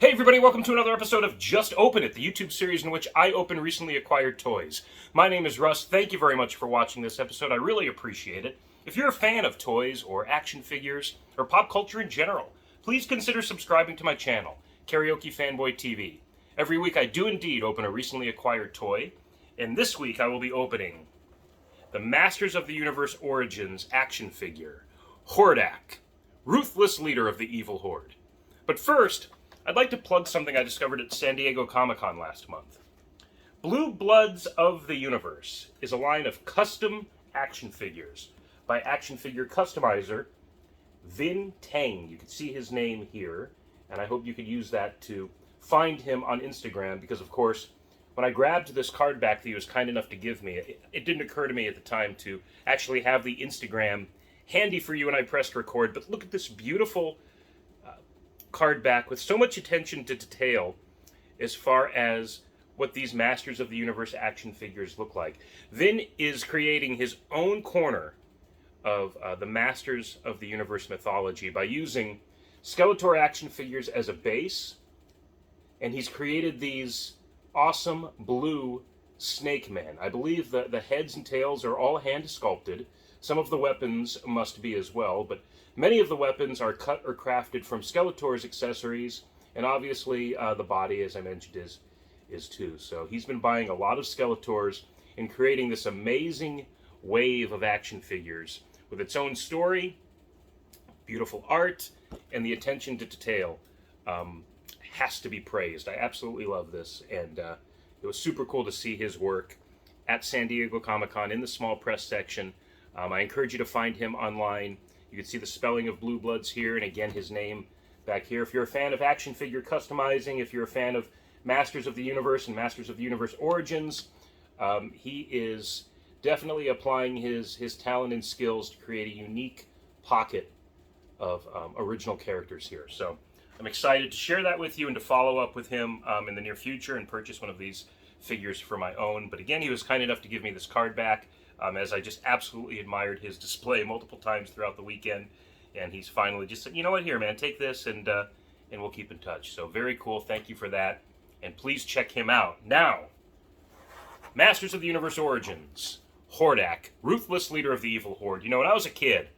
Hey everybody, welcome to another episode of Just Open It, the YouTube series in which I open recently acquired toys. My name is Russ. Thank you very much for watching this episode. I really appreciate it. If you're a fan of toys or action figures or pop culture in general, please consider subscribing to my channel, Karaoke Fanboy TV. Every week I do indeed open a recently acquired toy, and this week I will be opening the Masters of the Universe Origins action figure, Hordak, ruthless leader of the evil horde. But first, I'd like to plug something I discovered at San Diego Comic-Con last month. Blue Bloods of the Universe is a line of custom action figures by action figure customizer Vin Tang. You can see his name here, and I hope you could use that to find him on Instagram because, of course, when I grabbed this card back that he was kind enough to give me, it didn't occur to me at the time to actually have the Instagram handy for you when I pressed record, but look at this beautiful card back with so much attention to detail as far as what these Masters of the Universe action figures look like. Vin is creating his own corner of the Masters of the Universe mythology by using Skeletor action figures as a base, and he's created these awesome blue snake men. I believe the heads and tails are all hand sculpted. Some of the weapons must be as well, but many of the weapons are cut or crafted from Skeletor's accessories, and obviously the body, as I mentioned, is too. So he's been buying a lot of Skeletors and creating this amazing wave of action figures with its own story, beautiful art, and the attention to detail has to be praised. I absolutely love this, and it was super cool to see his work at San Diego Comic-Con in the small press section. I encourage you to find him online. You can see the spelling of Blue Bloods here, and again, his name back here. If you're a fan of action figure customizing, if you're a fan of Masters of the Universe and Masters of the Universe Origins, he is definitely applying his talent and skills to create a unique pocket of original characters here. So I'm excited to share that with you and to follow up with him in the near future and purchase one of these figures for my own. But again, he was kind enough to give me this card back. As I just absolutely admired his display multiple times throughout the weekend, and he's finally just said, you know what, here, man, take this, and we'll keep in touch. So very cool. Thank you for that, and please check him out. Now, Masters of the Universe Origins, Hordak, ruthless leader of the evil horde. You know, when I was a kid,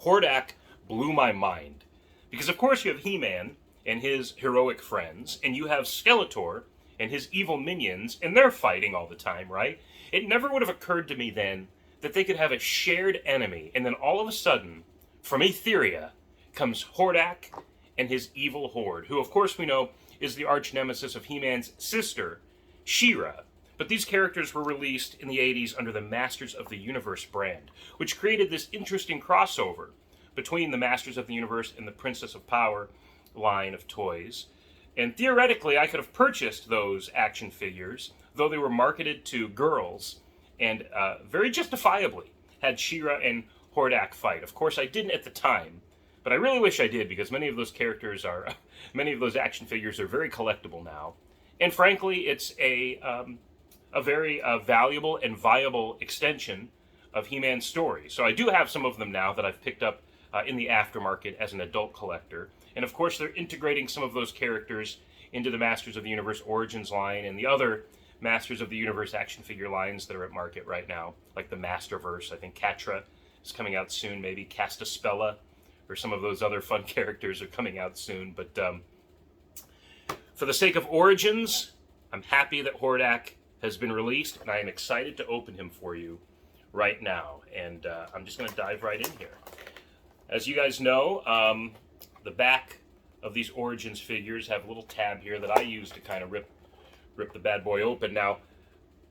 Hordak blew my mind, because of course you have He-Man and his heroic friends, and you have Skeletor and his evil minions, and they're fighting all the time, right? It never would have occurred to me then that they could have a shared enemy, and then all of a sudden, from Etheria, comes Hordak and his evil horde, who of course we know is the arch nemesis of He-Man's sister, She-Ra. But these characters were released in the 80s under the Masters of the Universe brand, which created this interesting crossover between the Masters of the Universe and the Princess of Power line of toys. And theoretically, I could have purchased those action figures, though they were marketed to girls, and very justifiably had She-Ra and Hordak fight. Of course, I didn't at the time, but I really wish I did, because many of those characters are, many of those action figures are very collectible now. And frankly, it's a very valuable and viable extension of He-Man's story. So I do have some of them now that I've picked up in the aftermarket as an adult collector. And of course, they're integrating some of those characters into the Masters of the Universe Origins line and the other Masters of the Universe action figure lines that are at market right now, like the Masterverse. I think Catra is coming out soon, maybe Castaspella, or some of those other fun characters are coming out soon. But for the sake of Origins, I'm happy that Hordak has been released, and I am excited to open him for you right now. And I'm just going to dive right in here. As you guys know, the back of these Origins figures have a little tab here that I use to kind of rip the bad boy open. Now,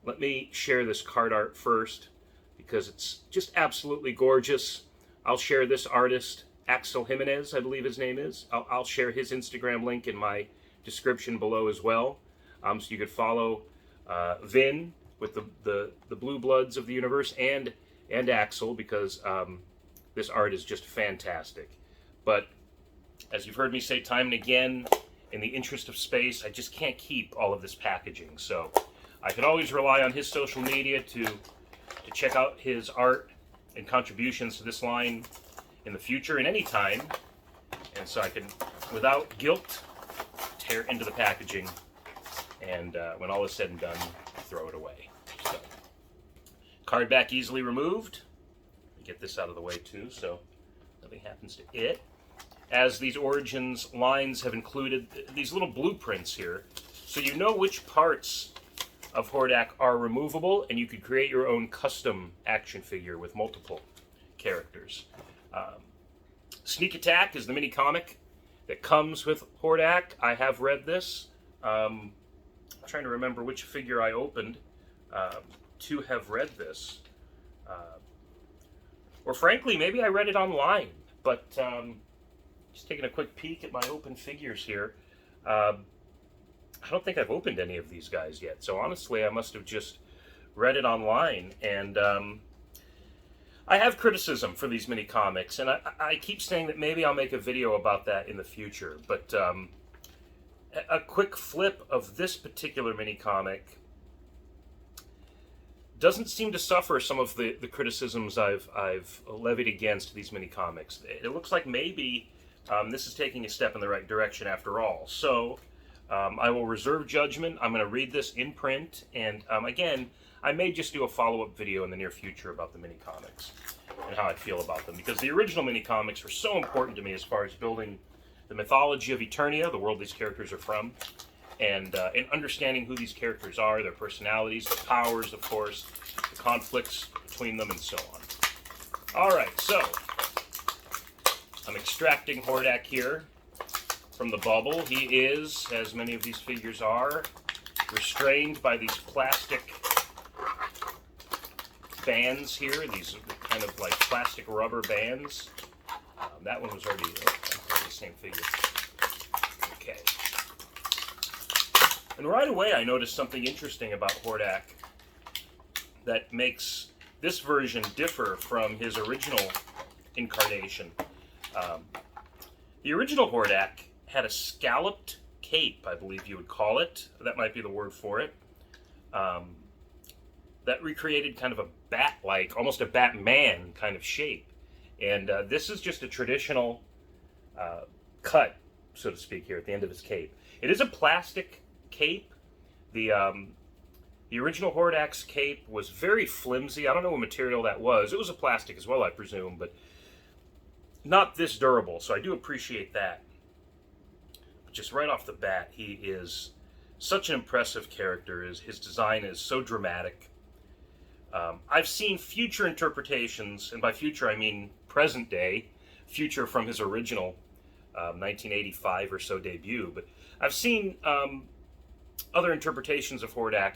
let me share this card art first, because it's just absolutely gorgeous. I'll share this artist, Axel Jimenez, I believe his name is. I'll share his Instagram link in my description below as well, so you could follow Vin with the Blue Bloods of the universe and Axel, because this art is just fantastic. But as you've heard me say time and again, in the interest of space, I just can't keep all of this packaging. So I can always rely on his social media to check out his art and contributions to this line in the future and any time. And so I can, without guilt, tear into the packaging, and when all is said and done, throw it away. So, card back easily removed. Get this out of the way too, so nothing happens to it. As these Origins lines have included these little blueprints here, so you know which parts of Hordak are removable, and you could create your own custom action figure with multiple characters. Sneak Attack is the mini comic that comes with Hordak. I have read this. I'm trying to remember which figure I opened to have read this. Or frankly, maybe I read it online, but just taking a quick peek at my open figures here. I don't think I've opened any of these guys yet, so honestly, I must have just read it online. And I have criticism for these mini comics, and I keep saying that maybe I'll make a video about that in the future, but a quick flip of this particular mini comic doesn't seem to suffer some of the criticisms I've levied against these mini comics. It looks like maybe this is taking a step in the right direction after all. So I will reserve judgment. I'm going to read this in print, and again, I may just do a follow-up video in the near future about the mini comics and how I feel about them, because the original mini comics were so important to me as far as building the mythology of Eternia, the world these characters are from, and understanding who these characters are, their personalities, their powers, of course, the conflicts between them, and so on. Alright, so I'm extracting Hordak here from the bubble. He is, as many of these figures are, restrained by these plastic bands here, these kind of like plastic rubber bands. That one was already the same figure. Okay. And right away I noticed something interesting about Hordak that makes this version differ from his original incarnation. The original Hordak had a scalloped cape, I believe you would call it. That might be the word for it. That recreated kind of a bat-like, almost a Batman kind of shape. And this is just a traditional cut, so to speak, here at the end of his cape. It is a plastic cape. The original Hordak's cape was very flimsy. I don't know what material that was. It was a plastic as well, I presume, but not this durable, so I do appreciate that. But just right off the bat, he is such an impressive character. His design is so dramatic. I've seen future interpretations, and by future I mean present day, future from his original 1985 or so debut, but I've seen other interpretations of Hordak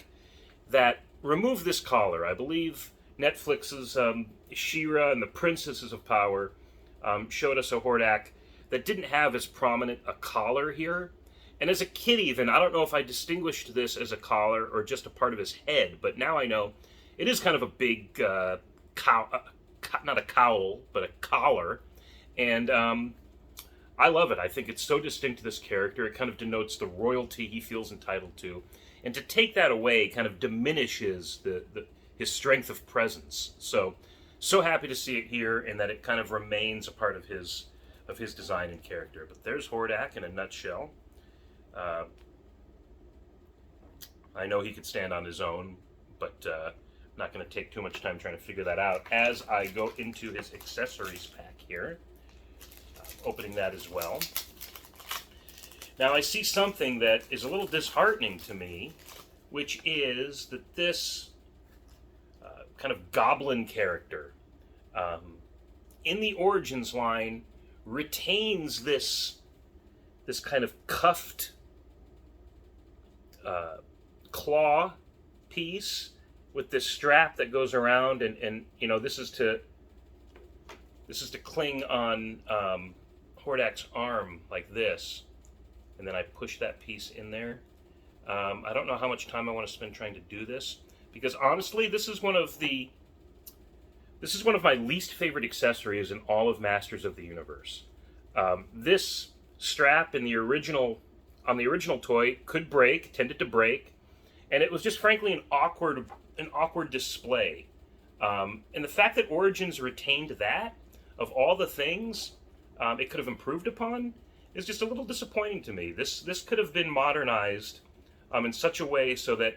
that remove this collar. I believe Netflix's She-Ra and the Princesses of Power showed us a Hordak that didn't have as prominent a collar here. And as a kid even, I don't know if I distinguished this as a collar or just a part of his head, but now I know it is kind of a big, not a cowl, but a collar. And I love it. I think it's so distinct to this character. It kind of denotes the royalty he feels entitled to. And to take that away kind of diminishes his strength of presence. So happy to see it here, and that it kind of remains a part of his design and character. But there's Hordak in a nutshell. I know he could stand on his own, but I'm not going to take too much time trying to figure that out as I go into his accessories pack here. Opening that as well. Now I see something that is a little disheartening to me, which is that this kind of goblin character in the Origins line retains this kind of cuffed claw piece with this strap that goes around, and you know, this is to cling on Hordak's arm like this, and then I push that piece in there. I don't know how much time I want to spend trying to do this, because honestly, this is one of my least favorite accessories in all of Masters of the Universe. This strap on the original toy tended to break, and it was just frankly an awkward display. And the fact that Origins retained that, of all the things it could have improved upon, is just a little disappointing to me. This could have been modernized in such a way so that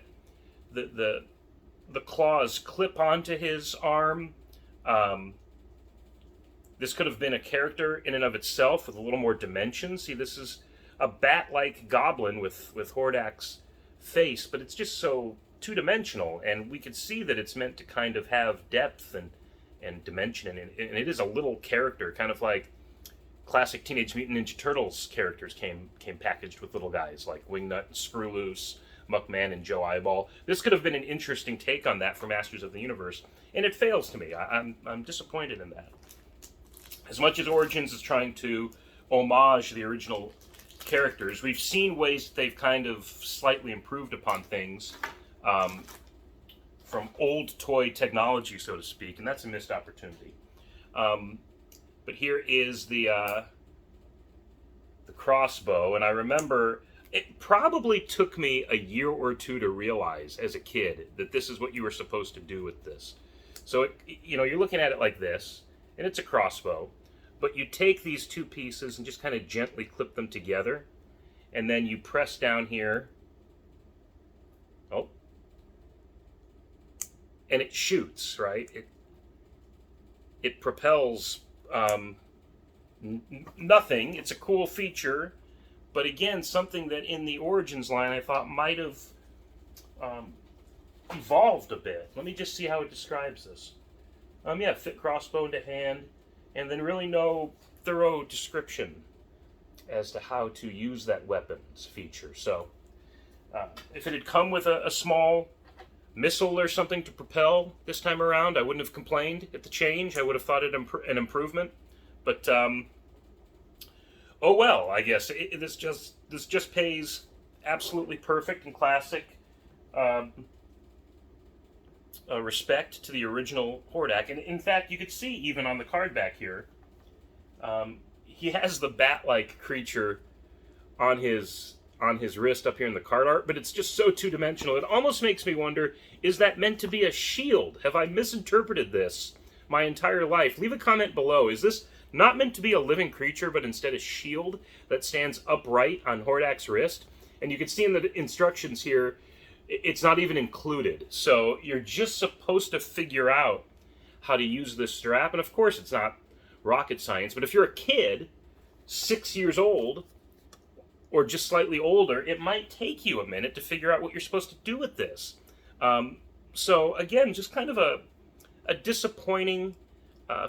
the claws clip onto his arm. This could have been a character in and of itself with a little more dimension. See, this is a bat-like goblin with Hordak's face, but it's just so two-dimensional, and we could see that it's meant to kind of have depth and dimension, and it is a little character, kind of like classic Teenage Mutant Ninja Turtles characters came packaged with little guys like Wingnut, Screwloose, Muckman, and Joe Eyeball. This could have been an interesting take on that for Masters of the Universe, and it fails to me. I'm disappointed in that. As much as Origins is trying to homage the original characters, we've seen ways that they've kind of slightly improved upon things from old toy technology, so to speak, and that's a missed opportunity. But here is the crossbow, and I remember it probably took me a year or two to realize as a kid that this is what you were supposed to do with this. So, you're looking at it like this, and it's a crossbow, but you take these two pieces and just kind of gently clip them together, and then you press down here, and it shoots, right? It propels nothing. It's a cool feature, but again, something that in the Origins line I thought might have evolved a bit. Let me just see how it describes this. Fit crossbow into hand, and then really no thorough description as to how to use that weapons feature. So, if it had come with a small missile or something to propel this time around, I wouldn't have complained at the change. I would have thought it an improvement. But, oh well, I guess. This just pays absolutely perfect and classic respect to the original Hordak. And in fact, you could see even on the card back here, he has the bat-like creature on his wrist up here in the card art, but it's just so two-dimensional. It almost makes me wonder, is that meant to be a shield? Have I misinterpreted this my entire life? Leave a comment below. Is this not meant to be a living creature, but instead a shield that stands upright on Hordak's wrist? And you can see in the instructions here, it's not even included. So you're just supposed to figure out how to use this strap. And of course, it's not rocket science, but if you're a kid, 6 years old, or just slightly older, it might take you a minute to figure out what you're supposed to do with this. So again, just kind of a disappointing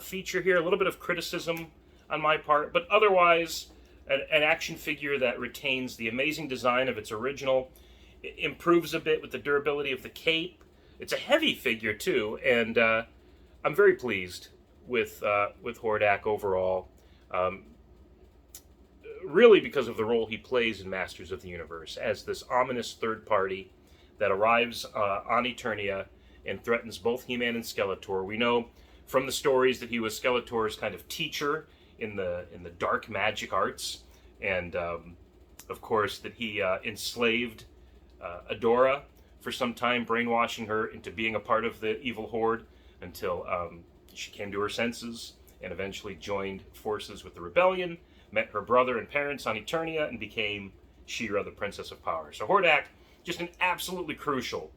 feature here, a little bit of criticism on my part, but otherwise an action figure that retains the amazing design of its original. It improves a bit with the durability of the cape. It's a heavy figure too, and I'm very pleased with Hordak overall. Really because of the role he plays in Masters of the Universe as this ominous third party that arrives on Eternia and threatens both He-Man and Skeletor. We know from the stories that he was Skeletor's kind of teacher in the dark magic arts, and of course that he enslaved Adora for some time, brainwashing her into being a part of the evil horde until she came to her senses and eventually joined forces with the rebellion, met her brother and parents on Eternia, and became She-Ra, the Princess of Power. So Hordak, just an absolutely crucial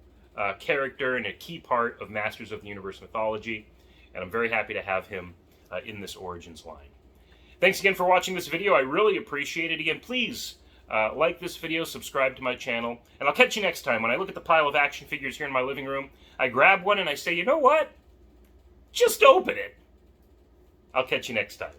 character and a key part of Masters of the Universe mythology, and I'm very happy to have him in this Origins line. Thanks again for watching this video. I really appreciate it. Again, please like this video, subscribe to my channel, and I'll catch you next time. When I look at the pile of action figures here in my living room, I grab one and I say, you know what? Just open it. I'll catch you next time.